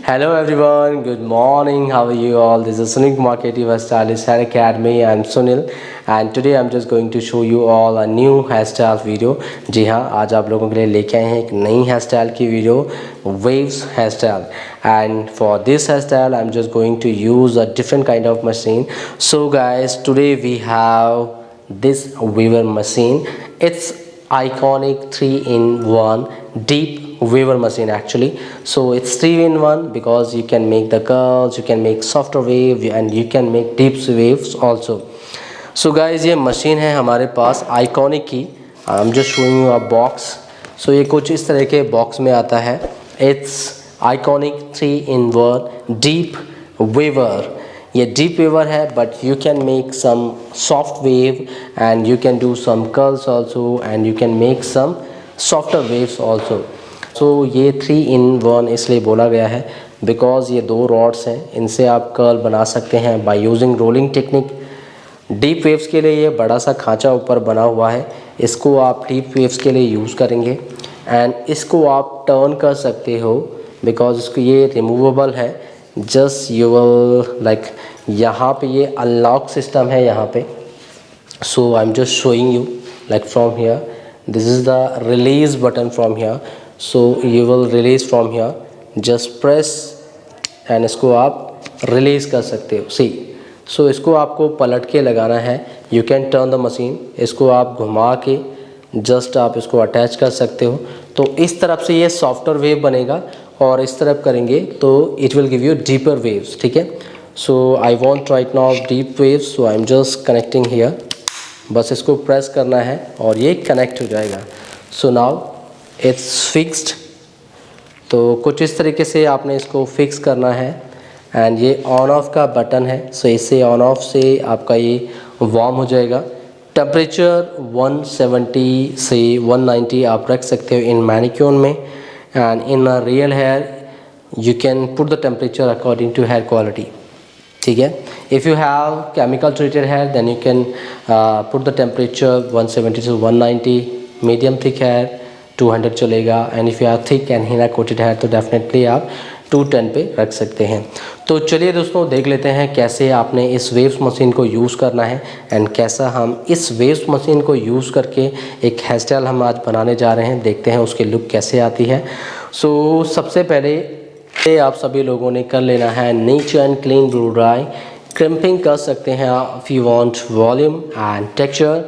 Hello everyone, good morning. How are you all? This is Sunil Kumar Creative Hairstylist Hair Academy. I'm Sunil and today I'm just going to show you all a new hairstyle video. जी हाँ, आज आप लोगों के लिए लेके आए हैं एक नई hairstyle की video, waves hairstyle. And for this hairstyle, I'm just going to use a different kind of machine. So guys, today we have this weaver machine. It's iconic 3-in-1 deep weaver machine actually. So it's 3-in-1 because you can make the curls, you can make softer wave and you can make deep waves also. So guys, ये machine है हमारे पास iconic की. I'm just showing you a box. So ये कुछ इस तरह के box में आता है. It's iconic 3-in-1 deep weaver. ये deep weaver है but you can make some soft wave and you can do some curls also and you can make some softer waves also. So ये 3-in-1 इसलिए बोला गया है because ये दो rods हैं, इनसे आप कर्ल बना सकते हैं by using rolling technique. Deep waves के लिए ये बड़ा सा खांचा ऊपर बना हुआ है, इसको आप डीप वेव्स के लिए यूज़ करेंगे एंड इसको आप टर्न कर सकते हो बिकॉज इसको ये रिमूवेबल है. जस्ट यू विल लाइक यहाँ पे ये अनलॉक सिस्टम है यहाँ पे. So I am just showing you like from here, this is the release button from here. So you will release from here, just press and इसको आप release कर सकते हो. सी सो इसको आपको पलट के लगाना है. You can turn the machine, इसको आप घुमा के जस्ट आप इसको अटैच कर सकते हो. तो इस तरफ से ये सॉफ्टर वेव बनेगा और इस तरफ करेंगे तो it will give you deeper waves. ठीक है. So I want right now deep waves, so I am just connecting here. बस इसको प्रेस करना है और ये कनेक्ट हो जाएगा. So now it's fixed. तो कुछ इस तरीके से आपने इसको फिक्स करना है एंड ये ऑन ऑफ का बटन है. सो इससे ऑन ऑफ से आपका ये वार्म हो जाएगा. टेम्परेचर 170 से 190 आप रख सकते हो इन मैनिक्योर में and in real hair you can put the temperature according to hair quality. ठीक है. If you have chemical treated hair then you can put the temperature 170 to 190. Medium thick hair 200 चलेगा and if you have thick and henna coated hair तो definitely आप 210 पे रख सकते हैं. तो चलिए दोस्तों देख लेते हैं कैसे आपने इस वेव्स मशीन को यूज़ करना है एंड कैसा हम इस वेव्स मशीन को यूज़ करके एक हेयर स्टाइल हम आज बनाने जा रहे हैं. देखते हैं उसकी लुक कैसे आती है. सो सबसे पहले आप सभी लोगों ने कर लेना है neat and clean blow dry. Crimping कर सकते हैं आप if you want volume and texture.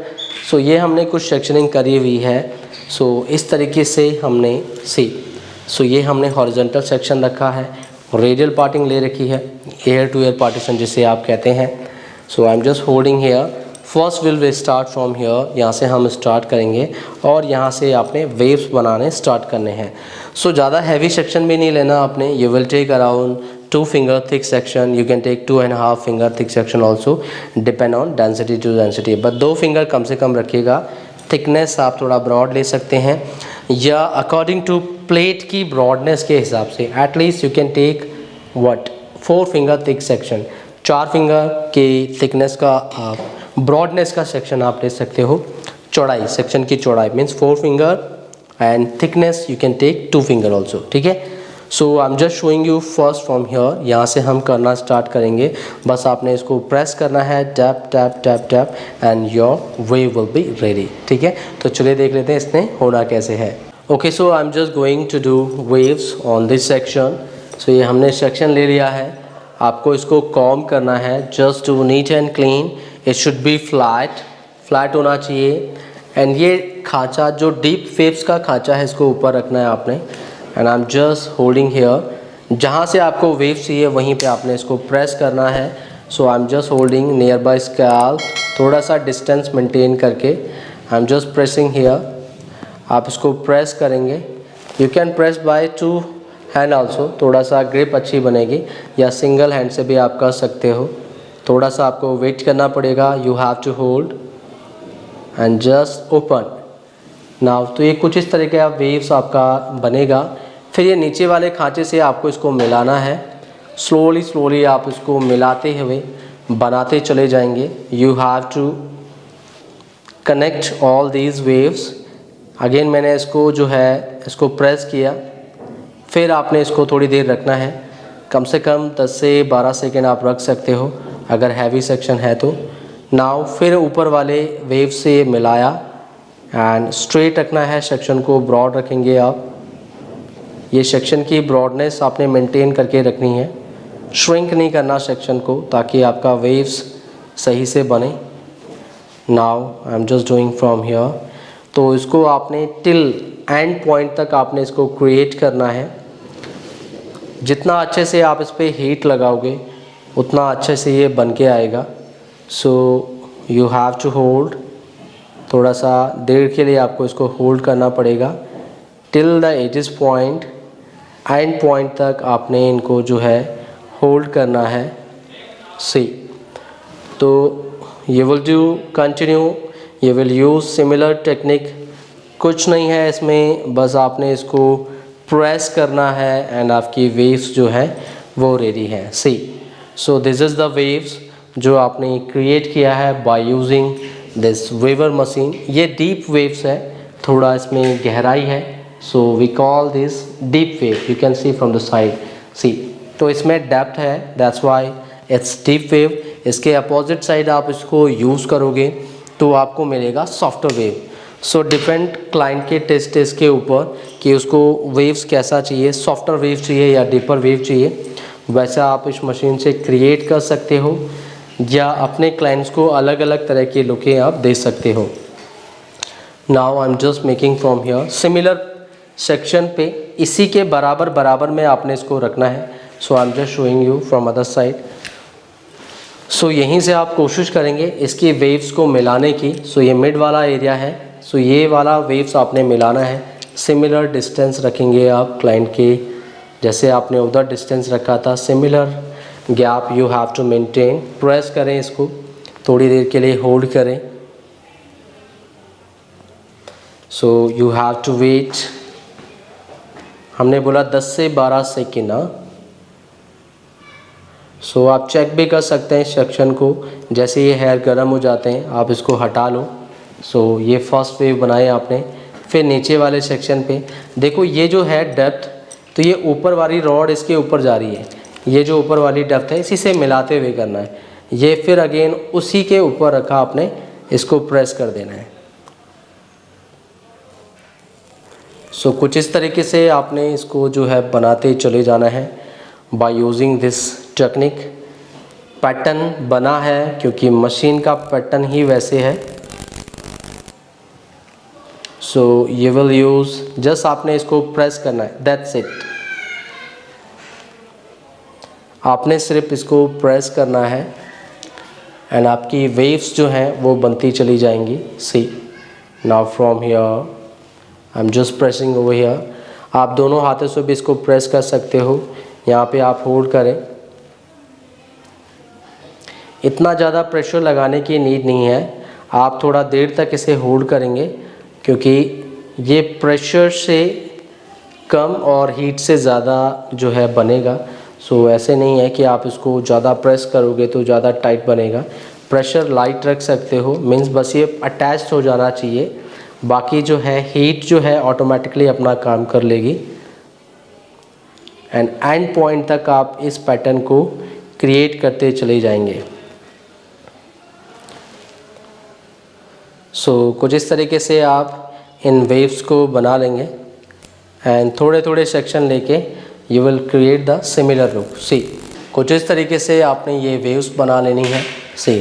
So ये हमने कुछ सेक्शनिंग करी हुई है. सो इस तरीके से हमने सो ये हमने हॉरिजॉन्टल सेक्शन रखा है, रेडियल पार्टिंग ले रखी है, एयर टू एयर पार्टीशन जिसे आप कहते हैं. So I am just holding hair. First will start from here, यहाँ से हम स्टार्ट करेंगे और यहाँ से आपने वेव्स बनाने स्टार्ट करने हैं. सो ज़्यादा हैवी सेक्शन भी नहीं लेना आपने. You will take around 2 finger thick section. You can take 2.5 finger thick section also, depend on density to density. But 2 finger कम से कम रखिएगा. थिकनेस आप थोड़ा ब्रॉड ले सकते हैं या अकॉर्डिंग टू प्लेट की ब्रॉडनेस के हिसाब से at least you can take 4 finger thick section. 4 finger के थिकनेस का ब्रॉडनेस का सेक्शन आप ले सकते हो. चौड़ाई सेक्शन की चौड़ाई means 4 finger and thickness you can take 2 finger also. ठीक है. So I am just showing you first from here. यहाँ से हम करना स्टार्ट करेंगे. बस आपने इसको प्रेस करना है, tap tap tap tap and your wave will be ready. ठीक है. तो चलिए देख लेते हैं इसने होना कैसे है. Okay. So I am just going to do waves on this section. So ये हमने सेक्शन ले लिया है. आपको इसको कॉम करना है just to neat and clean. It should be flat होना चाहिए. एंड ये खांचा जो डीप वेव्स का खांचा है इसको ऊपर रखना है आपने. And I am just holding hair. जहाँ से आपको वेव चाहिए वहीं पे आपने इसको प्रेस करना है. So I am just holding near by scalp, थोड़ा सा डिस्टेंस मेंटेन करके I am just pressing hair. आप इसको प्रेस करेंगे. You can press by 2 hand also, थोड़ा सा ग्रिप अच्छी बनेगी, या सिंगल हैंड से भी आप कर सकते हो. थोड़ा सा आपको वेट करना पड़ेगा. You have to hold and just open now. तो ये कुछ इस तरह का वेव्स आपका बनेगा. फिर ये नीचे वाले खांचे से आपको इसको मिलाना है. स्लोली आप इसको मिलाते हुए बनाते चले जाएंगे. You have to connect all these waves again मैंने इसको जो है इसको प्रेस किया, फिर आपने इसको थोड़ी देर रखना है, कम से कम 10 से 12 सेकेंड आप रख सकते हो अगर हैवी सेक्शन है तो। नाउ फिर ऊपर वाले वेव से मिलाया एंड स्ट्रेट रखना है सेक्शन को, ब्रॉड रखेंगे आप। ये सेक्शन की ब्रॉडनेस आपने मेंटेन करके रखनी है, श्रिंक नहीं करना सेक्शन को ताकि आपका वेव्स सही से बने। Now I am just doing from here. तो इसको आपने टिल एंड पॉइंट तक आपने इसको क्रिएट करना है। जितना अच्छे से आप इस पर हीट लगाओगे उतना अच्छे से ये बन के आएगा। So you have to hold, थोड़ा सा देर के लिए आपको इसको होल्ड करना पड़ेगा till the edges point, end point तक आपने इनको जो है होल्ड करना है। सी, तो you will do continue, you will use similar technique। कुछ नहीं है इसमें, बस आपने इसको प्रेस करना है एंड आपकी वेव्स जो है वो रेडी है। See, so this is the waves जो आपने क्रिएट किया है by using this waver machine. ये डीप वेव्स है, थोड़ा इसमें गहराई है, so we call this deep wave. You can see from the side. See, तो इसमें डेप्थ है, that's why it's deep wave. इसके अपोजिट साइड आप इसको यूज़ करोगे तो आपको मिलेगा softer wave. So depend client के टेस्ट इसके ऊपर कि उसको वेव्स कैसा चाहिए, सॉफ्टर वेव चाहिए या डीपर वेव चाहिए, वैसा आप इस मशीन से क्रिएट कर सकते हो या अपने क्लाइंट्स को अलग अलग तरह के लुकें आप दे सकते हो। Now I am just making from here similar section पे, इसी के बराबर बराबर में आपने इसको रखना है। So I am just showing you from other side. So यहीं से आप कोशिश करेंगे इसकी वेव्स को मिलाने की। सो ये मिड वाला एरिया है, सो ये वाला वेव्स आपने मिलाना है। सिमिलर डिस्टेंस रखेंगे आप क्लाइंट के, जैसे आपने उधर डिस्टेंस रखा था, similar gap you have to maintain. Press करें इसको, थोड़ी देर के लिए होल्ड करें। So you have to wait, हमने बोला 10 से 12 सेकेंड। सो आप चेक भी कर सकते हैं सेक्शन को, जैसे ये हेयर गर्म हो जाते हैं आप इसको हटा लो। सो ये फर्स्ट वेव बनाए आपने। फिर नीचे वाले सेक्शन पे देखो, ये जो है डेप्थ, तो ये ऊपर वाली रॉड इसके ऊपर जा रही है, ये जो ऊपर वाली डेप्थ है इसी से मिलाते हुए करना है। ये फिर अगेन उसी के ऊपर रखा आपने, इसको प्रेस कर देना है। सो कुछ इस तरीके से आपने इसको जो है बनाते चले जाना है by using this technique. Pattern बना है क्योंकि मशीन का पैटर्न ही वैसे है। So you will use, just आपने इसको प्रेस करना है, दैट्स इट। आपने सिर्फ इसको प्रेस करना है एंड आपकी वेव्स जो हैं वो बनती चली जाएंगी। See, now from here I am just pressing over here. आप दोनों हाथों से भी इसको प्रेस कर सकते हो, यहाँ पे आप होल्ड करें। इतना ज़्यादा प्रेशर लगाने की नीड नहीं है, आप थोड़ा देर तक इसे होल्ड करेंगे क्योंकि ये प्रेशर से कम और हीट से ज़्यादा जो है बनेगा। सो ऐसे नहीं है कि आप इसको ज़्यादा प्रेस करोगे तो ज़्यादा टाइट बनेगा। प्रेशर लाइट रख सकते हो, मीन्स बस ये अटैच्ड हो जाना चाहिए, बाकी जो है हीट जो है ऑटोमेटिकली अपना काम कर लेगी। एंड एंड पॉइंट तक आप इस पैटर्न को क्रिएट करते चले जाएंगे। सो कुछ इस तरीके से आप इन वेव्स को बना लेंगे एंड थोड़े थोड़े सेक्शन लेके you will create the similar look. See, कुछ इस तरीके से आपने ये वेव्स बना लेनी है। See,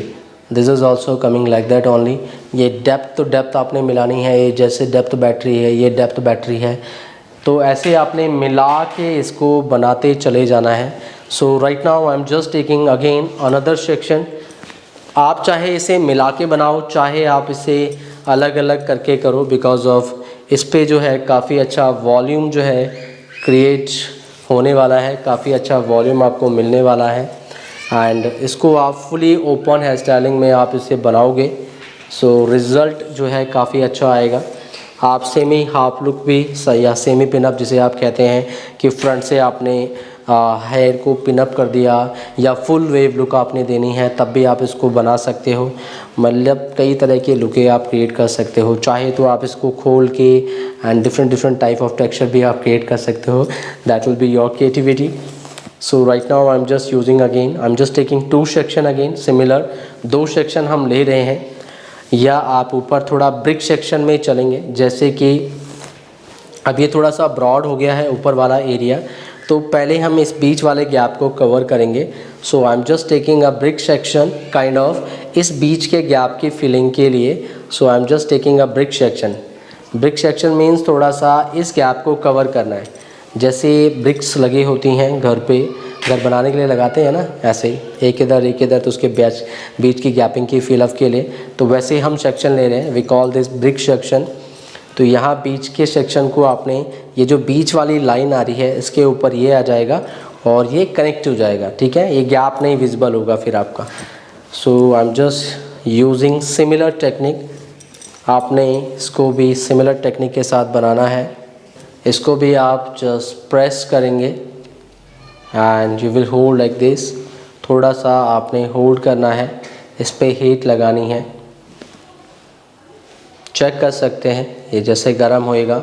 this is also coming like that only. ये डेप्थ टू डेप्थ आपने मिलानी है, ये जैसे डेप्थ बैटरी है ये डेप्थ बैटरी है, तो ऐसे आपने मिला के इसको बनाते चले जाना है। So right now I am just taking again another section. आप चाहे इसे मिला के बनाओ, चाहे आप इसे अलग अलग करके करो, बिकॉज ऑफ इस पे जो है काफ़ी अच्छा वॉल्यूम जो है क्रिएट होने वाला है, काफ़ी अच्छा वॉल्यूम आपको मिलने वाला है। एंड इसको आप फुली ओपन हेयर स्टाइलिंग में आप इसे बनाओगे, सो रिज़ल्ट जो है काफ़ी अच्छा आएगा। आप सेमी हाफ लुक भी या सेमी पिनअप जिसे आप कहते हैं कि फ्रंट से आपने हेयर को पिनअप कर दिया या फुल वेव लुक आपने देनी है तब भी आप इसको बना सकते हो। मतलब कई तरह के लुकें आप क्रिएट कर सकते हो। चाहे तो आप इसको खोल के and different type of texture भी आप क्रिएट कर सकते हो। That will be your creativity. So right now I am just using again, I am just taking 2 section again similar, 2 section हम ले रहे हैं। या आप ऊपर थोड़ा ब्रिक सेक्शन में चलेंगे, जैसे कि अब ये थोड़ा सा ब्रॉड हो गया है ऊपर वाला एरिया, तो पहले हम इस बीच वाले गैप को कवर करेंगे। So I am just taking a brick section kind of इस बीच के गैप की फिलिंग के लिए। So I am just taking a brick section. Brick section means थोड़ा सा इस गैप को कवर करना है। जैसे ब्रिक्स लगी होती हैं घर पे, घर बनाने के लिए लगाते हैं ना, ऐसे ही एक इधर तो उसके बीच की गैपिंग की फिलअप के लिए, तो वैसे हम सेक्शन ले रहे हैं। We call this brick section. तो यहाँ बीच के सेक्शन को आपने, ये जो बीच वाली लाइन आ रही है इसके ऊपर ये आ जाएगा और ये कनेक्ट हो जाएगा, ठीक है। ये गैप नहीं विजिबल होगा फिर आपका। So I am just using similar technique. आपने इसको भी सिमिलर टेक्निक के साथ बनाना है। इसको भी आप जस्ट प्रेस करेंगे and you will hold like this. थोड़ा सा आपने होल्ड करना है, इस पे हीट लगानी है। चेक कर सकते हैं ये जैसे गर्म होएगा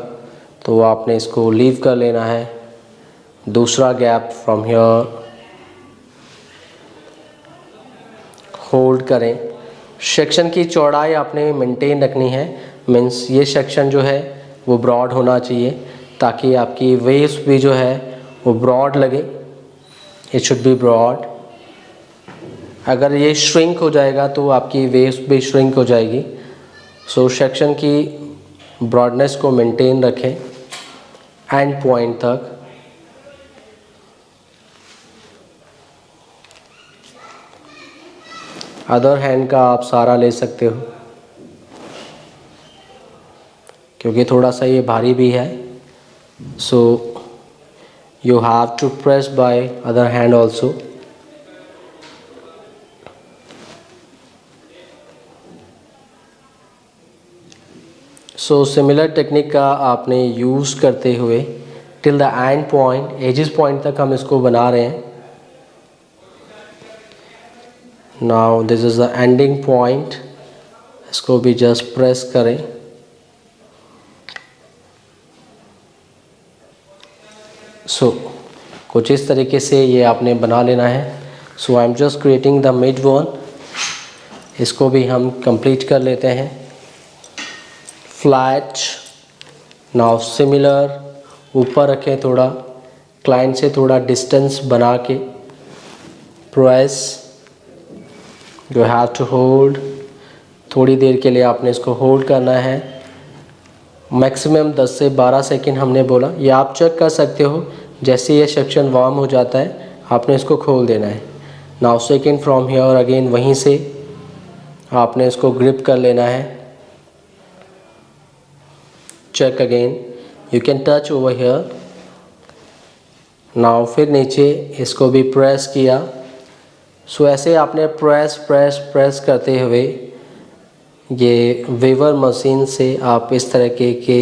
तो आपने इसको लीव कर लेना है। दूसरा गैप फ्रॉम हियर होल्ड करें। सेक्शन की चौड़ाई आपने मेंटेन रखनी है, मीन्स ये सेक्शन जो है वो ब्रॉड होना चाहिए ताकि आपकी वेव्स भी जो है वो ब्रॉड लगे। It should be broad. अगर ये श्रिंक हो जाएगा तो आपकी वेव्स भी श्रिंक हो जाएगी। सो सेक्शन की ब्रॉडनेस को मेंटेन रखें एंड पॉइंट तक। अदर हैंड का आप सहारा ले सकते हो क्योंकि थोड़ा सा ये भारी भी है। So you have to press by other hand also. So similar technique का आपने यूज़ करते हुए till the end point, edges point तक हम इसको बना रहे हैं। Now this is the ending point. इसको भी जस्ट प्रेस करें। सो कुछ इस तरीके से ये आपने बना लेना है। So I am just creating the mid one. इसको भी हम कंप्लीट कर लेते हैं। फ्लैट। नाउ सिमिलर ऊपर रखें, थोड़ा क्लाइंट से थोड़ा डिस्टेंस बना के press. You have to hold. थोड़ी देर के लिए आपने इसको होल्ड करना है। मैक्सिमम 10 से 12 सेकंड हमने बोला। ये आप चेक कर सकते हो, जैसे ये सेक्शन वार्म हो जाता है आपने इसको खोल देना है। Now second from here again वहीं से आपने इसको ग्रिप कर लेना है। Check again, you can touch over here. Now फिर नीचे इसको भी प्रेस किया। सो ऐसे आपने प्रेस प्रेस प्रेस करते हुए ये वेवर मशीन से आप इस तरह के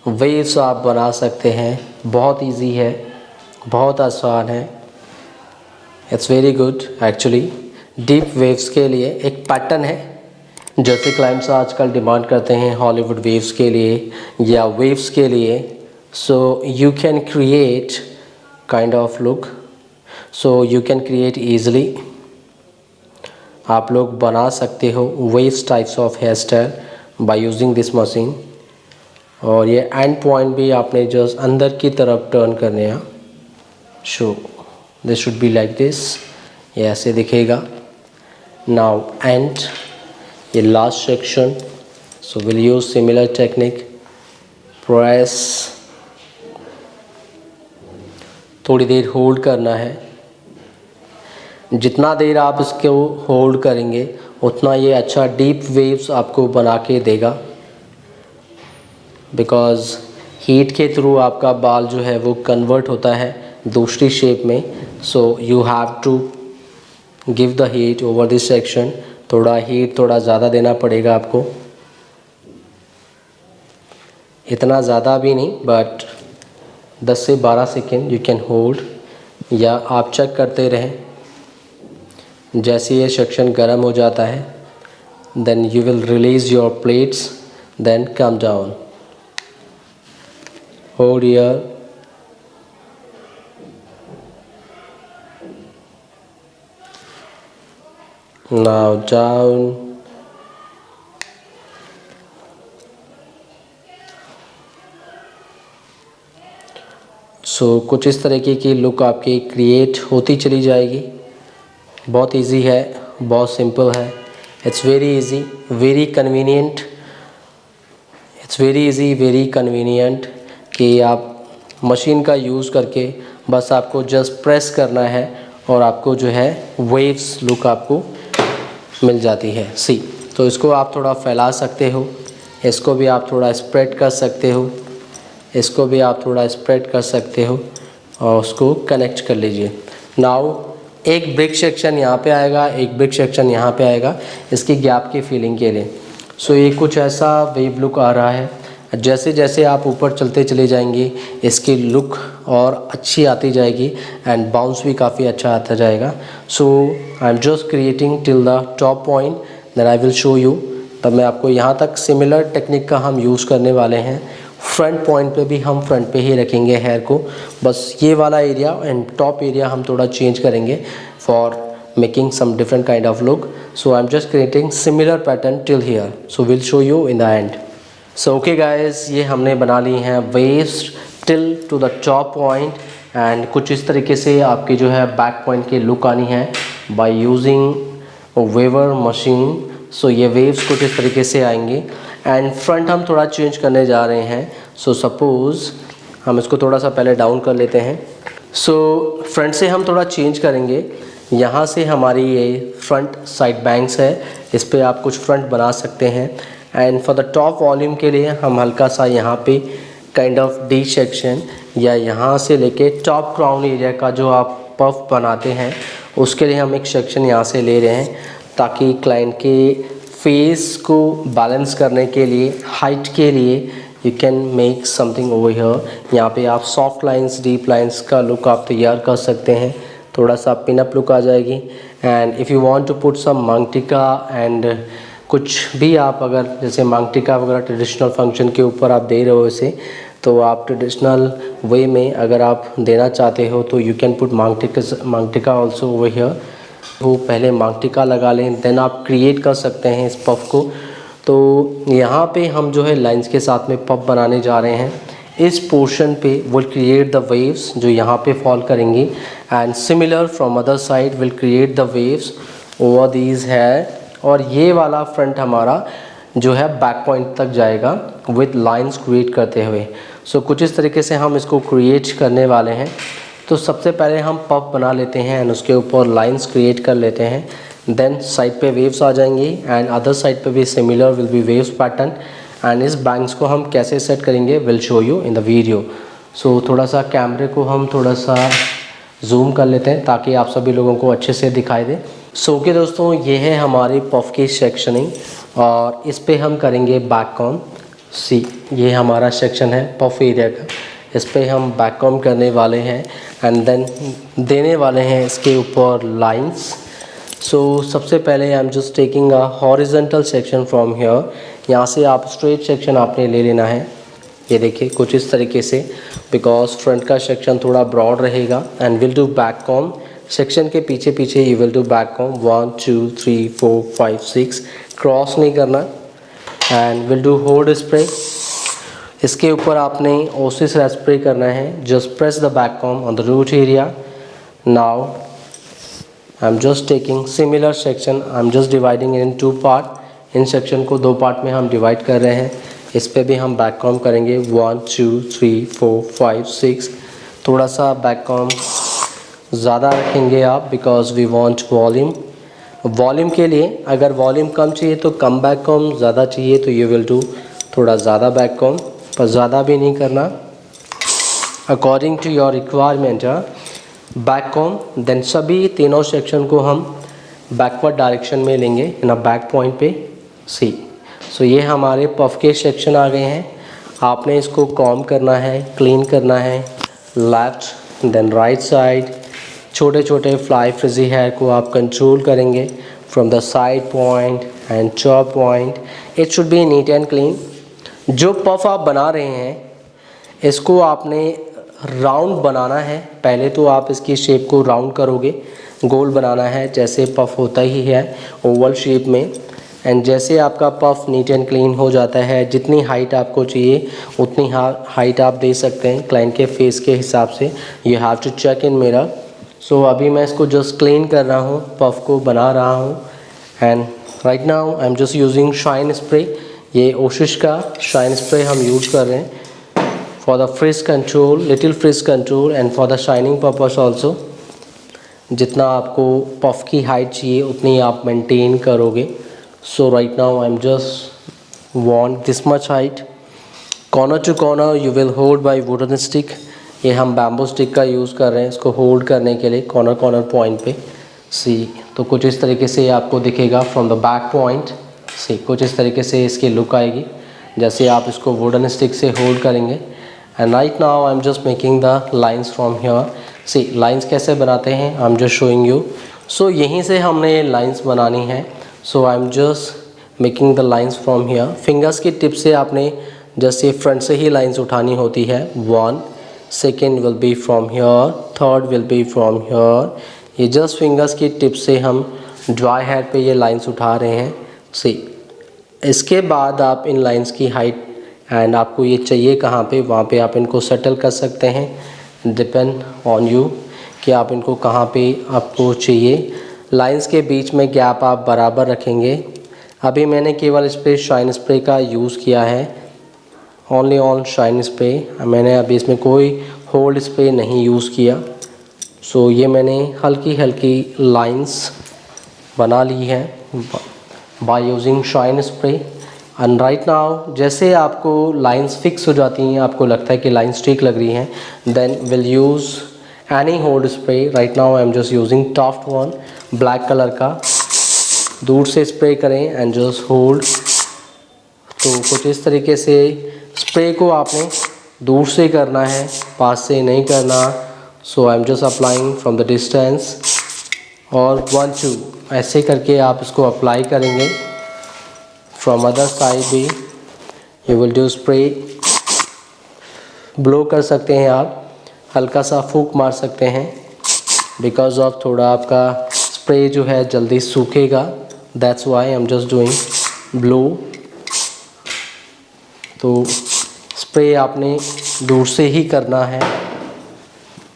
वेव्स आप बना सकते हैं। बहुत इजी है, बहुत आसान है। It's very good actually. Deep waves के लिए एक पैटर्न है, जैसे क्लाइंट्स आजकल डिमांड करते हैं हॉलीवुड वेव्स के लिए या वेव्स के लिए। So you can create kind of look. So you can create easily. आप लोग बना सकते हो waves types of hair style by using this machine. और ये एंड पॉइंट भी आपने जस्ट अंदर की तरफ टर्न करने हैं। So this should be like this. ये ऐसे दिखेगा। नाउ एंड ये last section. So will use similar technique. Press. थोड़ी देर होल्ड करना है। जितना देर आप इसको होल्ड करेंगे उतना ये अच्छा डीप वेव्स आपको बना के देगा, बिकॉज़ हीट के थ्रू आपका बाल जो है वो कन्वर्ट होता है दूसरी शेप में। So you have to give the heat over this section. थोड़ा हीट थोड़ा ज़्यादा देना पड़ेगा आपको, इतना ज़्यादा भी नहीं, बट 10 से 12 सेकेंड यू कैन होल्ड। या आप चेक करते रहें। जैसे ये सेक्शन गर्म हो जाता है, then you will release your plates, then come down, hold here, now down, so कुछ इस तरीके की लुक आपकी क्रिएट होती चली जाएगी। बहुत इजी है, बहुत सिंपल है। It's very easy, very convenient. It's very easy, very convenient कि आप मशीन का यूज़ करके बस आपको जस्ट प्रेस करना है और आपको जो है वेव्स लुक आपको मिल जाती है। सी, तो इसको आप थोड़ा फैला सकते हो, इसको भी आप थोड़ा स्प्रेड कर सकते हो, इसको भी आप थोड़ा स्प्रेड कर सकते हो और उसको कनेक्ट कर लीजिए। नाउ एक ब्रिक सेक्शन यहाँ पे आएगा, एक ब्रिक सेक्शन यहाँ पे आएगा, इसकी गैप की फीलिंग के लिए। सो ये कुछ ऐसा वेव लुक आ रहा है। जैसे जैसे आप ऊपर चलते चले जाएंगे इसकी लुक और अच्छी आती जाएगी एंड बाउंस भी काफ़ी अच्छा आता जाएगा। So I am just creating till the top point, then I will show you. तब मैं आपको यहाँ तक सिमिलर टेक्निक का हम यूज़ करने वाले हैं। फ्रंट पॉइंट पे भी हम फ्रंट पे ही रखेंगे हेयर को, बस ये वाला एरिया एंड टॉप एरिया हम थोड़ा चेंज करेंगे for making some different kind of look. So I am just creating similar pattern till here, so will show you in the end. So okay guys, ये हमने बना ली हैं waves till to the top point and कुछ इस तरीके से आपकी जो है बैक पॉइंट की लुक आनी है बाय यूजिंग वेवर मशीन। सो ये वेव्स कुछ इस तरीके से आएंगे एंड फ्रंट हम थोड़ा चेंज करने जा रहे हैं। सो सपोज़ हम इसको थोड़ा सा पहले डाउन कर लेते हैं। सो फ्रंट से हम थोड़ा चेंज करेंगे। यहाँ से हमारी ये फ्रंट साइड बैंग्स है, इस पे आप कुछ फ्रंट बना सकते हैं and for the top volume के लिए हम हल्का सा यहाँ पे काइंड ऑफ डी सेक्शन या यहाँ से लेके टॉप क्राउन एरिया का जो आप पफ बनाते हैं उसके लिए हम एक सेक्शन यहाँ से ले रहे हैं ताकि क्लाइंट के फेस को बैलेंस करने के लिए, हाइट के लिए you can make something over here. यहाँ पे आप सॉफ्ट लाइंस, डीप लाइंस का लुक आप तैयार कर सकते हैं, थोड़ा सा पिनअप लुक आ जाएगी। And if you want to put some maang tikka and कुछ भी आप अगर जैसे मांग टिका वगैरह ट्रेडिशनल फंक्शन के ऊपर आप दे रहे हो इसे, तो आप ट्रेडिशनल वे में अगर आप देना चाहते हो तो यू कैन पुट मांग टिका ऑल्सो ओवर हियर। वो पहले मांग टिका लगा लें, देन आप क्रिएट कर सकते हैं इस पफ को। तो यहाँ पे हम जो है लाइंस के साथ में पफ बनाने जा रहे हैं। इस पोर्शन पे विल क्रिएट द वेव्स जो यहाँ पे फॉल करेंगी and similar from other side will create the waves over these है। और ये वाला फ्रंट हमारा जो है बैक पॉइंट तक जाएगा विद लाइंस क्रिएट करते हुए। सो कुछ इस तरीके से हम इसको क्रिएट करने वाले हैं। तो सबसे पहले हम पफ बना लेते हैं एंड उसके ऊपर लाइंस क्रिएट कर लेते हैं। देन साइड पे वेव्स आ जाएंगी एंड अदर साइड पे भी similar will be waves pattern. And इस बैंग्स को हम कैसे सेट करेंगे will show you in the video. So थोड़ा सा कैमरे को हम थोड़ा सा जूम कर लेते हैं ताकि आप सभी लोगों को अच्छे से दिखाई दे। सो ओके दोस्तों, ये है हमारी पफ की सेक्शनिंग और इस पे हम करेंगे बैक कॉम। सी, ये हमारा सेक्शन है पफ एरिया का, इस पे हम बैक कॉम करने वाले हैं एंड देन देने वाले हैं इसके ऊपर लाइंस। सो सबसे पहले आई am just taking a horizontal section from here. यहाँ से आप स्ट्रेट सेक्शन आपने ले लेना है, ये देखिए कुछ इस तरीके से, बिकॉज फ्रंट का सेक्शन थोड़ा ब्रॉड रहेगा and will do back comb. Section के पीछे पीछे you will do back comb 1 2 3 4 5 6, cross नहीं करना and will do hold spray. इसके ऊपर आपने ओसिस स्प्रे करना है। Just press the back comb on the root area. Now I am just taking similar section, I am just dividing in 2 part. In section को 2 part में हम divide कर रहे हैं। इस पे भी हम बैक कॉम करेंगे 1 2 3 4 5 6। थोड़ा सा बैक कॉम ज़्यादा रखेंगे आप because we want volume. Volume के लिए अगर वॉल्यूम कम चाहिए तो कम बैक कॉम, ज़्यादा चाहिए तो यू विल डू थोड़ा ज़्यादा बैक कॉम, पर ज़्यादा भी नहीं करना, according to your requirement back comb. Then सभी तीनों सेक्शन को हम बैकवर्ड डायरेक्शन में लेंगे इन अ बैक पॉइंट पे। सी, सो ये हमारे पफ के सेक्शन आ गए हैं। आपने इसको कॉम करना है, क्लीन करना है, लेफ्ट देन राइट साइड छोटे छोटे फ्लाई फ्रिजी हेयर को आप कंट्रोल करेंगे from the side point and chop point. It should B NEET and clean. जो पफ आप बना रहे हैं इसको आपने राउंड बनाना है। पहले तो आप इसकी शेप को राउंड करोगे, गोल बनाना है जैसे पफ होता ही है ओवल शेप में। एंड जैसे आपका पफ नीट एंड क्लीन हो जाता है, जितनी हाइट आपको चाहिए उतनी हाइट आप दे सकते हैं क्लाइंट के फेस के हिसाब से। You have to check in mirror. So अभी मैं इसको जस्ट क्लीन कर रहा हूँ, पफ को बना रहा हूँ। And right now I am just using shine spray. ये ओशिश का शाइन स्प्रे हम यूज कर रहे हैं for the fridge control, little fridge control and for the shining purpose also. जितना आपको पफ की हाइट चाहिए उतनी आप मेंटेन करोगे। So right now I am just want this much height. Corner to corner you will hold by wooden stick. ये हम bamboo stick का यूज़ कर रहे हैं इसको होल्ड करने के लिए कॉर्नर कॉर्नर पॉइंट पे। सी तो कुछ इस तरीके से आपको दिखेगा फ्रॉम द बैक पॉइंट। सी कुछ इस तरीके से इसकी लुक आएगी जैसे आप इसको वुडन स्टिक से होल्ड करेंगे। And right now I am just making the lines from here. See lines कैसे बनाते हैं I am just showing you. So यहीं से हमने लाइन्स बनानी है। So I am just making the lines from here. Fingers की टिप से आपने जैसे फ्रंट से ही लाइन्स उठानी होती है। 1, second will B from here, third will B from here. ये जस्ट फिंगर्स की टिप से हम ड्राई हेयर पे ये लाइन्स उठा रहे हैं। सी इसके बाद आप इन लाइन्स की हाइट एंड आपको ये चाहिए कहाँ पे, वहाँ पे आप इनको सेटल कर सकते हैं। डिपेंड ऑन यू कि आप इनको कहाँ पे आपको चाहिए। लाइंस के बीच में गैप आप बराबर रखेंगे। अभी मैंने केवल इस पर शाइन स्प्रे का यूज़ किया है, ओनली ऑन शाइन स्प्रे। मैंने अभी इसमें कोई होल्ड स्प्रे नहीं यूज़ किया। सो ये मैंने हल्की हल्की लाइंस बना ली है by using shine spray. And right now जैसे आपको लाइंस फिक्स हो जाती हैं, आपको लगता है कि लाइंस ठीक लग रही हैं, then will use any hold spray. Right now I am just using Taft one, black colour का। दूर से स्प्रे करें एंड जस्ट होल्ड। तो कुछ इस तरीके से स्प्रे को आपने दूर से करना है, पास से नहीं करना। So I am just applying from the distance और 1 2 ऐसे करके आप इसको अप्लाई करेंगे। फ्रॉम अदर साइड भी you will do spray. Blow कर सकते हैं आप, हल्का सा फूंक मार सकते हैं बिकॉज ऑफ थोड़ा आपका स्प्रे जो है जल्दी सूखेगा। That's why I am just doing blow. तो स्प्रे आपने दूर से ही करना है।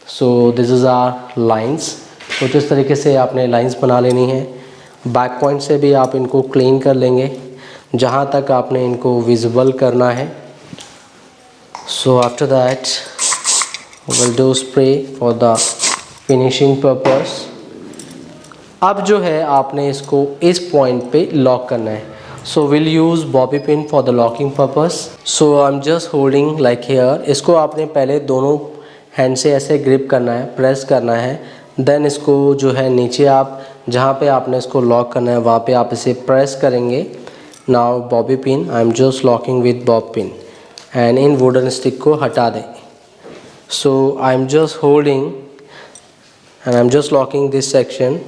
So this is our lines. कुछ इस तरीके से आपने लाइंस बना लेनी है। बैक पॉइंट से भी आप इनको क्लीन कर लेंगे जहाँ तक आपने इनको विजिबल करना है। So after that will do spray for the finishing purpose. अब जो है आपने इसको इस पॉइंट पे लॉक करना है। So will use bobby pin for the locking purpose. So I am just holding like hair. इसको आपने पहले दोनों हैंड से ऐसे ग्रिप करना है, प्रेस करना है। देन इसको जो है नीचे आप जहाँ पे आपने इसको लॉक करना है वहाँ पे आप इसे प्रेस करेंगे। Now bobby pin I am just locking with bob pin and इन वुडन स्टिक को हटा दें। So I am just holding and I am just locking this section.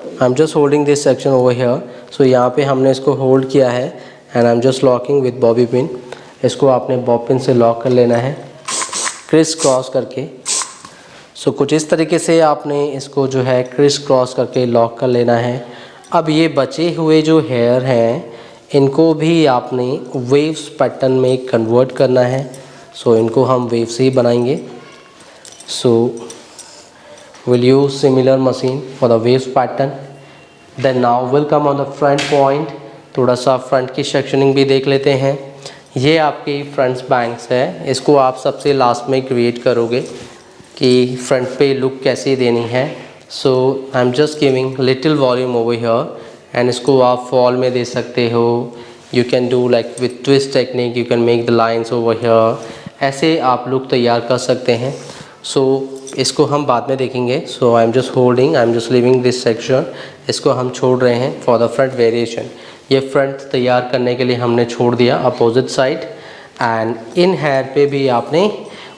I am just holding this section over here. So यहाँ पे हमने इसको hold किया है and I am just locking with bobby pin. इसको आपने बॉब पिन से lock कर लेना है क्रिस क्रॉस करके। सो कुछ इस तरीके से आपने इसको जो है क्रिस क्रॉस करके लॉक कर लेना है। अब ये बचे हुए जो हेयर हैं इनको भी आपने वेव्स पैटर्न में कन्वर्ट करना है। सो इनको हम वेव से ही बनाएंगे। So will use similar machine for the waves pattern. Then now will come on the front point. थोड़ा सा फ्रंट की सेक्शनिंग भी देख लेते हैं। ये आपकी फ्रंट्स बैंक्स है, इसको आप सबसे लास्ट में क्रिएट करोगे कि फ्रंट पे लुक कैसी देनी है। So I am just giving little volume over here and इसको आप फॉल में दे सकते हो। You can do like with twist technique, you can make the lines over here. ऐसे आप लुक तैयार कर सकते हैं। सो इसको हम बाद में देखेंगे। So I am just holding, I am just leaving this section. इसको हम छोड़ रहे हैं फॉर द फ्रंट वेरिएशन। ये फ्रंट तैयार करने के लिए हमने छोड़ दिया अपोजिट साइड। एंड इन हेयर पे भी आपने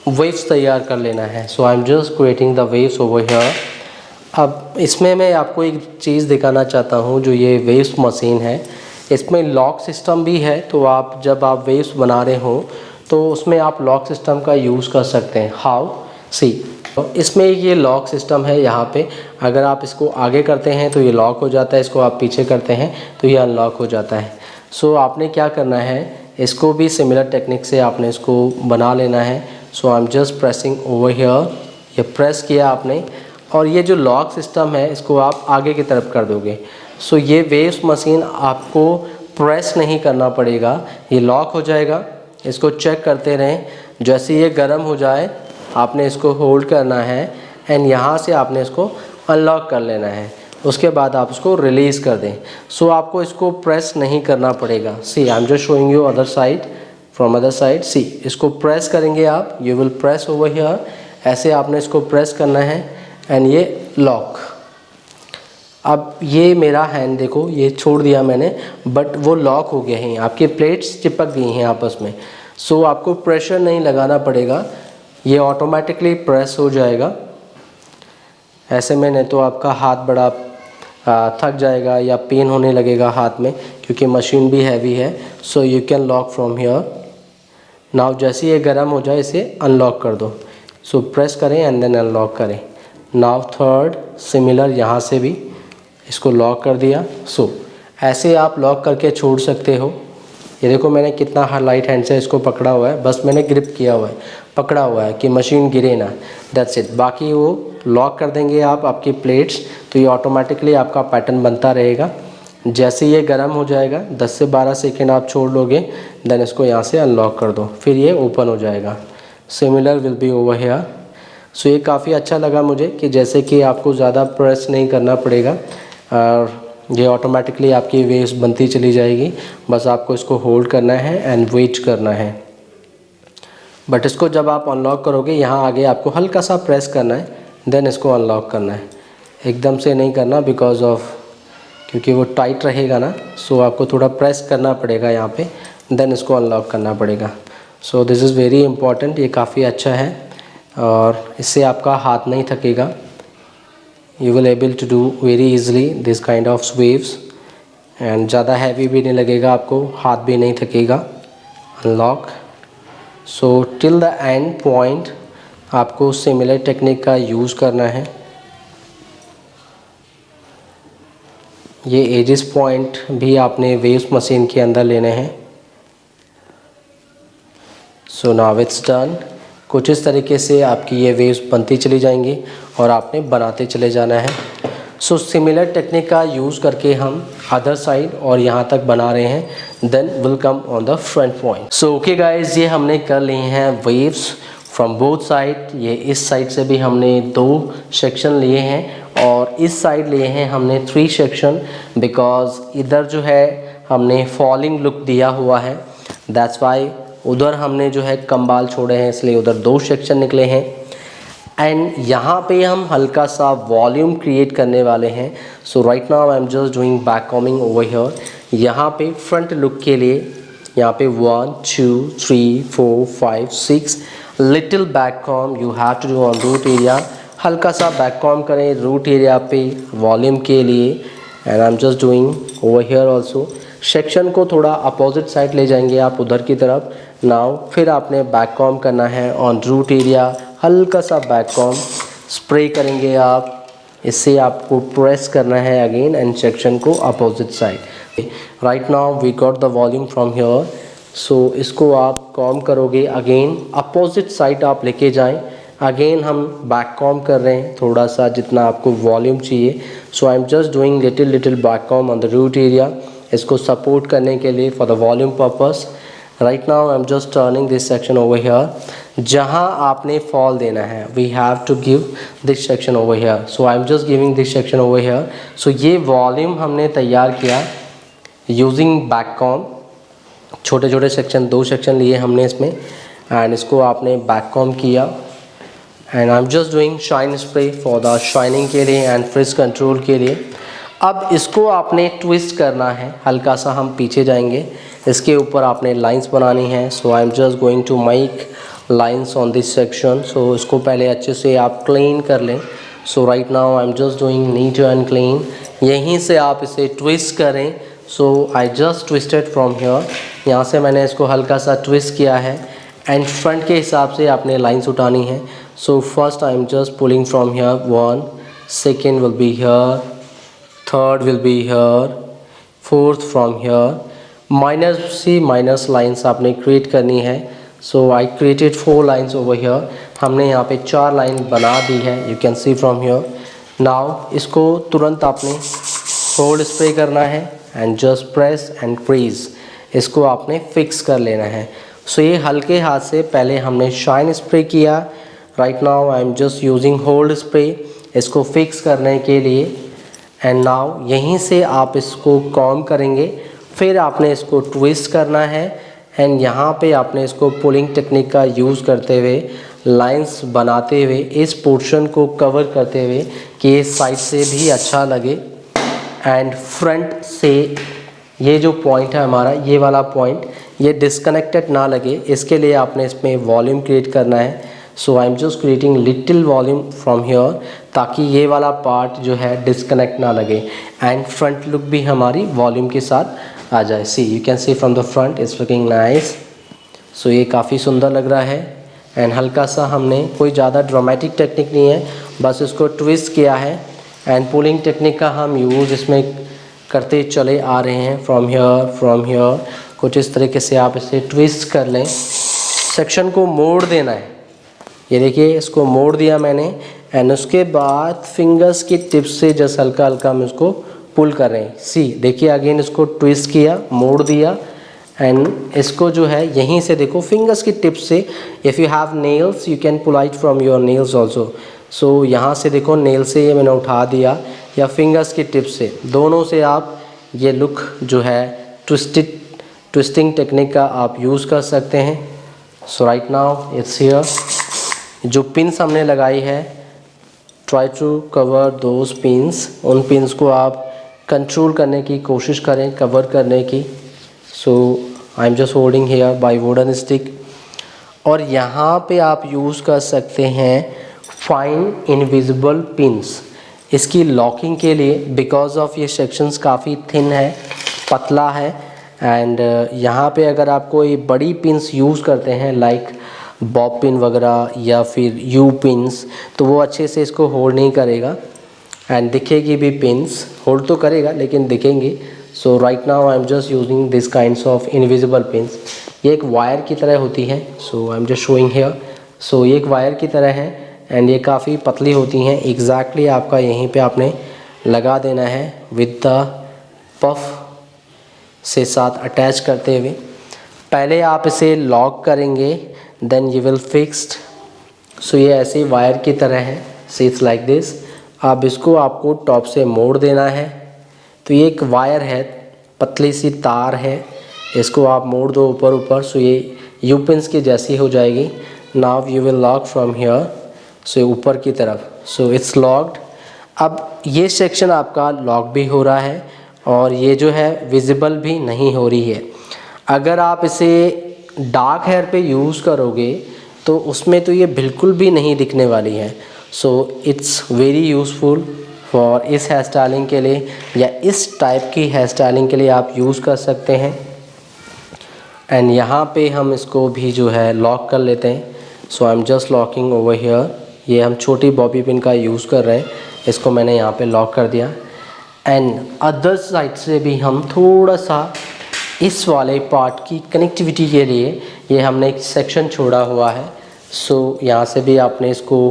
वेव्स तैयार कर लेना है। So I am just creating the waves over here. अब इसमें मैं आपको एक चीज़ दिखाना चाहता हूँ, जो ये वेव्स मशीन है इसमें लॉक सिस्टम भी है। तो आप जब आप वेव्स बना रहे हो तो उसमें आप लॉक सिस्टम का यूज़ कर सकते हैं। हाउ सी, तो इसमें ये लॉक सिस्टम है। यहाँ पे अगर आप इसको आगे करते हैं तो ये लॉक हो जाता है, इसको आप पीछे करते हैं तो ये अनलॉक हो जाता है। सो आपने क्या करना है, इसको भी सिमिलर टेक्निक से आपने इसको बना लेना है। So I am just pressing over here. ये प्रेस किया आपने और ये जो लॉक सिस्टम है इसको आप आगे की तरफ कर दोगे। सो ये वेव्स मशीन आपको प्रेस नहीं करना पड़ेगा, ये लॉक हो जाएगा। इसको चेक करते रहें, जैसे ये गर्म हो जाए आपने इसको होल्ड करना है एंड यहाँ से आपने इसको अनलॉक कर लेना है। उसके बाद आप इसको रिलीज़ कर दें। सो आपको इसको प्रेस नहीं करना पड़ेगा। See I am just showing you other side, from other side. See इसको प्रेस करेंगे आप, you will press over here. ऐसे आपने इसको प्रेस करना है एंड ये लॉक। अब ये मेरा हैंड देखो, ये छोड़ दिया मैंने बट वो लॉक हो गए हैं, आपके प्लेट्स चिपक गई हैं आपस में। सो आपको प्रेशर नहीं लगाना पड़ेगा, ये ऑटोमेटिकली प्रेस हो जाएगा। ऐसे में नहीं तो आपका हाथ बड़ा थक जाएगा या पेन होने लगेगा हाथ में, क्योंकि मशीन भी हैवी है। So you can lock from here. Now जैसे ये गर्म हो जाए इसे अनलॉक कर दो। सो प्रेस करें एंड देन अनलॉक करें। नाउ थर्ड सिमिलर, यहाँ से भी इसको लॉक कर दिया। सो ऐसे आप लॉक करके छोड़ सकते हो। ये देखो मैंने कितना लाइट हैंड से इसको पकड़ा हुआ है, बस मैंने ग्रिप किया हुआ है, पकड़ा हुआ है कि मशीन गिरे ना, दैट्स इट। बाकी वो लॉक कर देंगे आप आपकी प्लेट्स तो ये ऑटोमेटिकली आपका पैटर्न बनता रहेगा। जैसे ये गर्म हो जाएगा 10 से 12 सेकेंड आप छोड़ लोगे, देन इसको यहाँ से अनलॉक कर दो, फिर ये ओपन हो जाएगा। Similar will be over here. So ये काफ़ी अच्छा लगा मुझे कि जैसे कि आपको ज़्यादा प्रेस नहीं करना पड़ेगा और ये ऑटोमेटिकली आपकी वेव्स बनती चली जाएगी। बस आपको इसको होल्ड करना है एंड वेट करना है। बट इसको जब आप अनलॉक करोगे यहाँ आगे आपको हल्का सा प्रेस करना है, देन इसको अनलॉक करना है। एकदम से नहीं करना बिकॉज ऑफ, क्योंकि वो टाइट रहेगा ना। सो आपको थोड़ा प्रेस करना पड़ेगा यहाँ पे, देन इसको अनलॉक करना पड़ेगा। सो दिस इज़ वेरी इंपॉर्टेंट। ये काफ़ी अच्छा है और इससे आपका हाथ नहीं थकेगा। You will able to do very easily this kind of waves and ज़्यादा हैवी भी नहीं लगेगा आपको, हाथ भी नहीं थकेगा। Unlock. So till the end point आपको सिमिलर टेक्निक का यूज़ करना है। ये एजिस पॉइंट भी आपने वेव्स मशीन के अंदर लेने हैं। So now it's done. कुछ इस तरीके से आपकी ये वेव्स बनती चली जाएंगी और आपने बनाते चले जाना है। सो सिमिलर टेक्निक का यूज़ करके हम अदर साइड और यहाँ तक बना रहे हैं। Then will come on the front point. So okay guys, ये हमने कर लिए हैं वेव्स फ्रॉम बोथ साइड। ये इस साइड से भी हमने 2 सेक्शन लिए हैं और इस साइड लिए हैं हमने 3 सेक्शन, बिकॉज इधर जो है हमने फॉलिंग लुक दिया हुआ है। दैट्स वाई उधर हमने जो है कंबाल छोड़े हैं, इसलिए उधर 2 सेक्शन निकले हैं। एंड यहाँ पे हम हल्का सा वॉल्यूम क्रिएट करने वाले हैं। So right now I am just doing back combing over here. यहाँ पे फ्रंट लुक के लिए यहाँ पे 1 2 3 4 5 6 little back comb you have to do on root area. हल्का सा बैक कॉम करें रूट एरिया पे वॉल्यूम के लिए। And I am just doing over here also. Section को थोड़ा अपोजिट साइड ले जाएंगे आप उधर की तरफ। नाउ फिर आपने बैक कॉम करना है ऑन रूट एरिया। हल्का सा बैक कॉम स्प्रे करेंगे आप, इससे आपको प्रेस करना है अगेन एंड सेक्शन को opposite side. Right now we got the volume from here. So इसको आप कॉम करोगे अगेन अपोजिट साइड आप लेके जाएं। अगेन हम बैक कॉम कर रहे हैं थोड़ा सा जितना आपको वॉल्यूम चाहिए। So I am just doing little back comb on the root area, इसको सपोर्ट करने के लिए for the volume purpose. Right now I am just turning this section over here. जहाँ आपने फॉल देना है we have to give this section over here. So I am just giving this section over here. So ये volume हमने तैयार किया using back com. छोटे छोटे सेक्शन 2 सेक्शन लिए हमने इसमें एंड इसको आपने बैक कॉम किया। And I am just doing shine spray for the shining के लिए एंड फ्रिज कंट्रोल के लिए। अब इसको आपने ट्विस्ट करना है, हल्का सा हम पीछे जाएंगे, इसके ऊपर आपने लाइंस बनानी है। So I am just going to make lines on this section. So इसको पहले अच्छे से आप क्लीन कर लें। So right now I am just doing neat and clean. यहीं से आप इसे ट्विस्ट करें। So I just twisted from here. यहाँ से मैंने इसको हल्का सा ट्विस्ट किया है एंड फ्रंट के हिसाब से आपने लाइंस उठानी है। So first I am just pulling from here 1, second will be here, third will be here, fourth from here. Minus lines आपने क्रिएट करनी है। So I created 4 lines over here. हमने यहाँ पे 4 लाइन बना दी है, you can see from here. Now इसको तुरंत आपने होल्ड स्प्रे करना है and just press and crease, इसको आपने फिक्स कर लेना है। सो ये हल्के हाथ से पहले हमने शाइन स्प्रे किया। Right now I am just using hold spray इसको फिक्स करने के लिए। एंड नाउ यहीं से आप इसको कॉम करेंगे, फिर आपने इसको ट्विस्ट करना है एंड यहाँ पे आपने इसको पुलिंग टेक्निक का यूज़ करते हुए लाइंस बनाते हुए इस पोर्शन को कवर करते हुए कि इस साइड से भी अच्छा लगे एंड फ्रंट से ये जो पॉइंट है हमारा, ये वाला पॉइंट, ये डिस्कनेक्टेड ना लगे, इसके लिए आपने इसमें वॉल्यूम क्रिएट करना है। So I am just creating little volume from here ताकि ये वाला पार्ट जो है डिस्कनेक्ट ना लगे एंड फ्रंट लुक भी हमारी वॉल्यूम के साथ आ जाए। See you can see from the front it's looking nice. सो ये काफ़ी सुंदर लग रहा है एंड हल्का सा हमने कोई ज़्यादा ड्रामेटिक टेक्निक नहीं है, बस इसको ट्विस्ट किया है एंड पुलिंग टेक्निक का हम यूज़ इसमें करते चले आ रहे हैं फ्रॉम हियर। कुछ इस तरीके से आप इसे ट्विस्ट कर लें। सेक्शन को मोड़ देना है, ये देखिए इसको मोड़ दिया मैंने एंड उसके बाद फिंगर्स की टिप से जस्ट हल्का हल्का हम इसको पुल कर रहे हैं। सी देखिए अगेन इसको ट्विस्ट किया, मोड़ दिया एंड इसको जो है यहीं से देखो फिंगर्स की टिप से, if you have nails you can pull out from your nails also. So यहाँ से देखो नेल से ये मैंने उठा दिया या फिंगर्स की टिप से, दोनों से आप ये लुक जो है ट्विस्टिंग टेक्निक का आप यूज़ कर सकते हैं। So right now it's here. जो पिन्स हमने लगाई है, try to cover those pins, उन पिन्स को आप कंट्रोल करने की कोशिश करें, कवर करने की। So I am just holding hair by wooden stick. और यहाँ पे आप यूज़ कर सकते हैं फाइन इनविजिबल पिन्स इसकी लॉकिंग के लिए, बिकॉज ऑफ ये सेक्शंस काफ़ी थिन है, पतला है एंड यहाँ पे अगर आप कोई बड़ी पिन्स यूज़ करते हैं लाइक बॉब पिन वगैरह या फिर यू पिन्स, तो वो अच्छे से इसको होल्ड नहीं करेगा एंड दिखेगी भी पिन्स, होल्ड तो करेगा लेकिन दिखेंगे। So right now I am just using this kinds of invisible pins. ये एक वायर की तरह होती है। So I am just showing here. So ये एक वायर की तरह है एंड ये काफ़ी पतली होती हैं। एग्जैक्टली आपका यहीं पे आपने लगा देना है विद द पफ से साथ अटैच करते हुए। पहले आप इसे लॉक करेंगे देन यू विल फिक्स्ड। सो ये ऐसे वायर की तरह है, सी इट्स लाइक दिस। अब इसको आपको टॉप से मोड़ देना है। तो ये एक वायर है, पतली सी तार है, इसको आप मोड़ दो ऊपर ऊपर। सो ये यू पिन्स की जैसी हो जाएगी। Now you will lock from here, so ऊपर की तरफ। So it's locked. अब ये सेक्शन आपका लॉक भी हो रहा है और ये जो है विजिबल भी नहीं हो रही है। अगर आप इसे डार्क हेयर पे यूज़ करोगे तो उसमें तो ये बिल्कुल भी नहीं दिखने वाली है। So it's very useful for इस हेयर स्टाइलिंग के लिए या इस टाइप की हेयर स्टाइलिंग के लिए आप यूज़ कर सकते हैं। एंड यहाँ पे हम इसको भी जो है लॉक कर लेते हैं। So I am just locking over here. ये हम छोटी बॉबी पिन का यूज़ कर रहे हैं, इसको मैंने यहाँ पे लॉक कर दिया। एंड अदर साइड से भी हम थोड़ा सा इस वाले पार्ट की कनेक्टिविटी के लिए ये हमने एक सेक्शन छोड़ा हुआ है। सो यहाँ से भी आपने इसको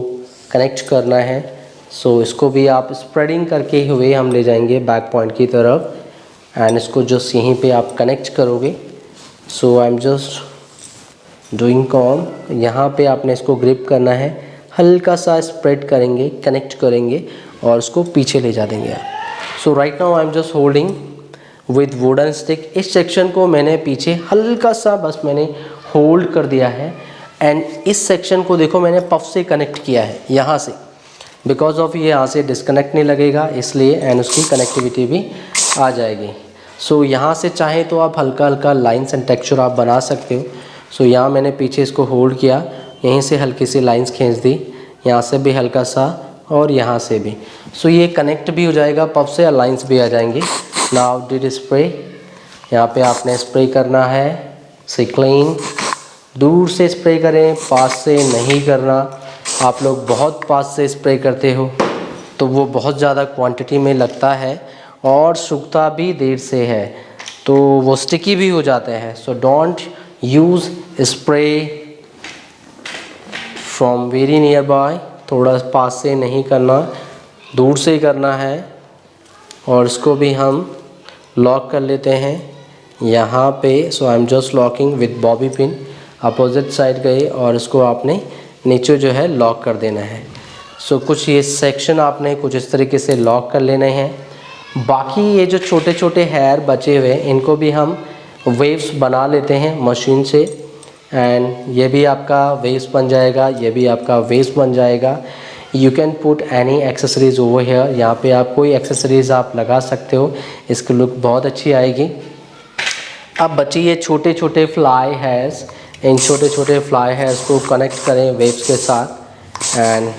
कनेक्ट करना है। सो इसको भी आप स्प्रेडिंग करके हुए हम ले जाएंगे बैक पॉइंट की तरफ एंड इसको जस्ट यहीं पे आप कनेक्ट करोगे। So I am just doing comb. यहाँ पे आपने इसको ग्रिप करना है, हल्का सा स्प्रेड करेंगे, कनेक्ट करेंगे और उसको पीछे ले जा देंगे आप। So right now I am just holding with wooden stick. इस सेक्शन को मैंने पीछे हल्का सा बस मैंने होल्ड कर दिया है एंड इस सेक्शन को देखो मैंने पफ से कनेक्ट किया है यहाँ से, बिकॉज ऑफ ये यहाँ से डिस्कनेक्ट नहीं लगेगा इसलिए, एंड उसकी कनेक्टिविटी भी आ जाएगी। सो यहाँ से चाहे तो आप हल्का हल्का लाइन्स एंड टेक्सचर आप बना सकते हो। सो यहाँ मैंने पीछे इसको होल्ड किया, यहीं से हल्की सी लाइंस खींच दी, यहाँ से भी हल्का सा और यहाँ से भी। सो ये कनेक्ट भी हो जाएगा पफ से और लाइंस भी आ जाएंगी। नाउ डिड स्प्रे, यहाँ पे आपने स्प्रे करना है से क्लीन। दूर से स्प्रे करें, पास से नहीं करना। आप लोग बहुत पास से स्प्रे करते हो तो वो बहुत ज़्यादा क्वांटिटी में लगता है और सूखता भी देर से है, तो वो स्टिकी भी हो जाते हैं। So don't use spray from very near by. थोड़ा पास से नहीं करना, दूर से ही करना है। और इसको भी हम लॉक कर लेते हैं यहाँ पे। So I am just locking with bobby pin. Opposite side गए और इसको आपने नीचे जो है लॉक कर देना है। सो कुछ ये सेक्शन आपने कुछ इस तरीके से लॉक कर लेने हैं। बाकी ये जो छोटे छोटे हेयर बचे हुए इनको भी हम वेव्स बना लेते हैं मशीन से, एंड ये भी आपका वेव्स बन जाएगा, ये भी आपका वेव्स बन जाएगा। You can put any accessories over here. यहाँ पे आप कोई एक्सेसरीज आप लगा सकते हो, इसकी लुक बहुत अच्छी आएगी। अब बची ये छोटे छोटे फ्लाई हेयर्स, इन छोटे छोटे फ्लाई हेयर्स को कनेक्ट करें वेव्स के साथ and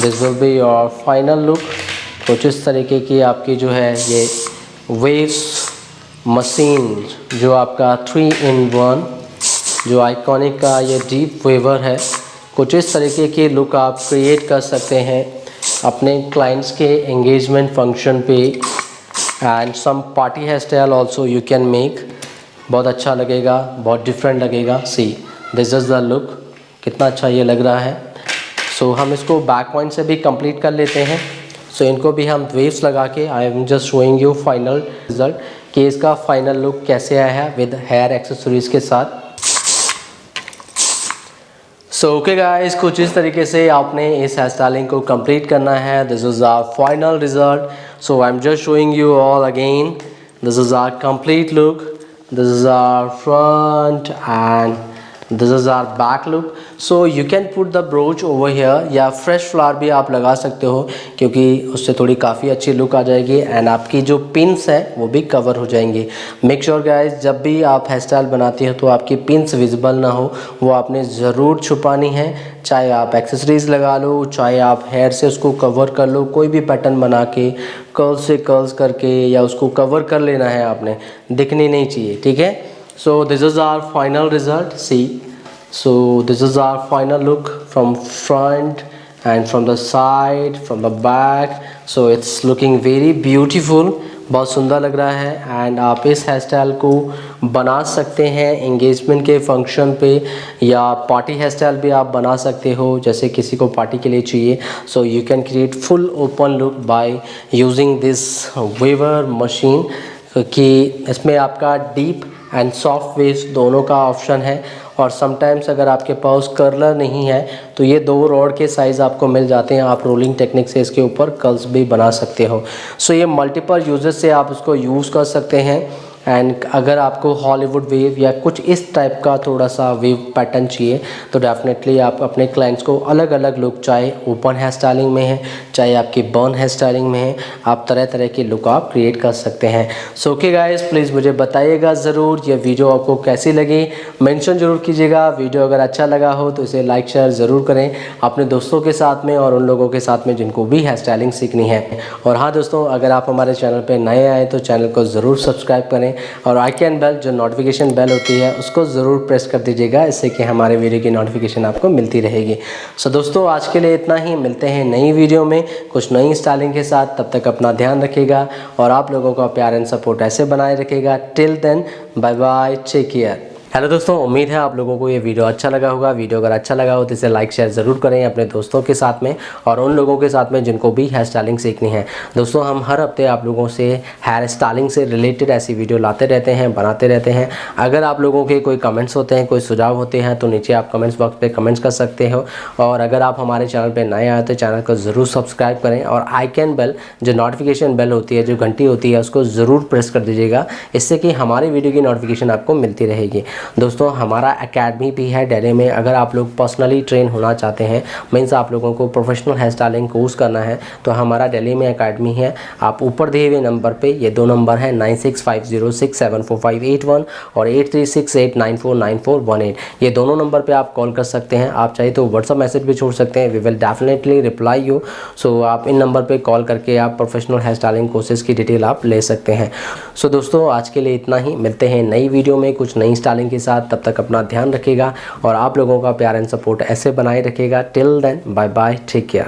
this will be your final look. कुछ इस तरीके की आपकी जो है ये वेव्स मशीन जो आपका 3-in-1 जो आइकॉनिक का ये डीप वेवर है, कुछ इस तरीके की लुक आप क्रिएट कर सकते हैं अपने क्लाइंट्स के एंगेजमेंट फंक्शन पे। And some party hair style also you can make. बहुत अच्छा लगेगा, बहुत डिफरेंट लगेगा। See this is the look, कितना अच्छा ये लग रहा है। सो हम इसको बैक पॉइंट से भी कंप्लीट कर लेते हैं। सो इनको भी हम वेव्स लगा के आई am just showing you final result कि इसका फाइनल लुक कैसे आया है विद हेयर एक्सेसरीज के साथ। सो ओके गाइस, कुछ इस तरीके से आपने इस हेयर स्टाइलिंग को कंप्लीट करना है। This is our final result. So I am just showing you all again. This is our complete look, this is our front and this is our back look. So you can put the brooch over here या fresh flower भी आप लगा सकते हो क्योंकि उससे थोड़ी काफ़ी अच्छी लुक आ जाएगी एंड आपकी जो पिन्स है वो भी कवर हो जाएंगी। मेक श्योर गाइस, जब भी आप हेयर स्टाइल बनाती हो तो आपकी पिन्स विजिबल ना हो, वो आपने ज़रूर छुपानी है। चाहे आप एक्सेसरीज लगा लो, चाहे आप हेयर से उसको कवर कर लो, कोई भी पैटर्न बना के कर्ल से कर्ल्स करके या उसको कवर कर लेना है आपने, दिखनी नहीं चाहिए, ठीक है। So this is our final result. See, so this is our final look from front and from the side, from the back. So it's looking very beautiful, बहुत सुंदर लग रहा है। एंड आप इस हेयर स्टाइल को बना सकते हैं एंगेजमेंट के फंक्शन पे या पार्टी हेयर स्टाइल भी आप बना सकते हो, जैसे किसी को पार्टी के लिए चाहिए। So you can create full open look by using this waver machine कि इसमें आपका डीप एंड सॉफ्ट वेव्स दोनों का ऑप्शन है। और समटाइम्स अगर आपके पास कर्लर नहीं है तो ये 2 रॉड के साइज़ आपको मिल जाते हैं, आप रोलिंग टेक्निक से इसके ऊपर कर्ल्स भी बना सकते हो। सो ये मल्टीपल यूजेस से आप इसको यूज़ कर सकते हैं। एंड अगर आपको हॉलीवुड वेव या कुछ इस टाइप का थोड़ा सा वेव पैटर्न चाहिए तो डेफिनेटली आप अपने क्लाइंट्स को अलग अलग लुक, चाहे ओपन हेयर स्टाइलिंग में है, चाहे आपकी बर्न हेयर स्टाइलिंग में है, आप तरह तरह की लुक आप क्रिएट कर सकते हैं। सो ओके गाइस, प्लीज़ मुझे बताइएगा ज़रूर ये वीडियो आपको कैसी लगी, मेंशन ज़रूर कीजिएगा। वीडियो अगर अच्छा लगा हो तो इसे लाइक शेयर ज़रूर करें अपने दोस्तों के साथ में और उन लोगों के साथ में जिनको भी हेयर स्टाइलिंग सीखनी है। और हाँ दोस्तों, अगर आप हमारे चैनल पर नए आए तो चैनल को ज़रूर सब्सक्राइब करें और आइकन बेल जो नोटिफिकेशन बेल होती है उसको ज़रूर प्रेस कर दीजिएगा, इससे कि हमारे वीडियो की नोटिफिकेशन आपको मिलती रहेगी। सो दोस्तों, आज के लिए इतना ही। मिलते हैं नई वीडियो में कुछ नई स्टाइलिंग के साथ। तब तक अपना ध्यान रखिएगा और आप लोगों का प्यार एंड सपोर्ट ऐसे बनाए रखिएगा। Till then, bye bye, take care. Hello दोस्तों, उम्मीद है आप लोगों को ये वीडियो अच्छा लगा होगा। वीडियो अगर अच्छा लगा हो तो इसे लाइक शेयर ज़रूर करें अपने दोस्तों के साथ में और उन लोगों के साथ में जिनको भी हेयर स्टाइलिंग सीखनी है। दोस्तों, हम हर हफ्ते आप लोगों से हेयर स्टाइलिंग से रिलेटेड ऐसी वीडियो लाते रहते हैं, बनाते रहते हैं। अगर आप लोगों के कोई कमेंट्स होते हैं, कोई सुझाव होते हैं तो नीचे आप कमेंट्स बॉक्स पर कमेंट्स कर सकते हो। और अगर आप हमारे चैनल पर नए आए तो चैनल को ज़रूर सब्सक्राइब करें और आइकन बेल जो नोटिफिकेशन बेल होती है, जो घंटी होती है, उसको ज़रूर प्रेस कर दीजिएगा, इससे कि हमारी वीडियो की नोटिफिकेशन आपको मिलती रहेगी। दोस्तों हमारा एकेडमी भी है दिल्ली में। अगर आप लोग पर्सनली ट्रेन होना चाहते हैं, मीन्स आप लोगों को प्रोफेशनल हेयर स्टाइलिंग कोर्स करना है, तो हमारा दिल्ली में एकेडमी है। आप ऊपर दिए हुए नंबर पे, ये 2 नंबर है 9650674581 और 8368949418, ये दोनों नंबर पे आप कॉल कर सकते हैं। आप चाहे तो व्हाट्सअप मैसेज भी छोड़ सकते हैं, we will definitely reply you. So आप इन नंबर पे कॉल करके आप प्रोफेशनल हेयर स्टाइलिंग कोर्सेज की डिटेल आप ले सकते हैं। सो दोस्तों आज के लिए इतना ही, मिलते हैं नई वीडियो में कुछ नई स्टाइलिंग के साथ। तब तक अपना ध्यान रखिएगा और आप लोगों का प्यार एंड सपोर्ट ऐसे बनाए रखिएगा। Till then bye bye, take care.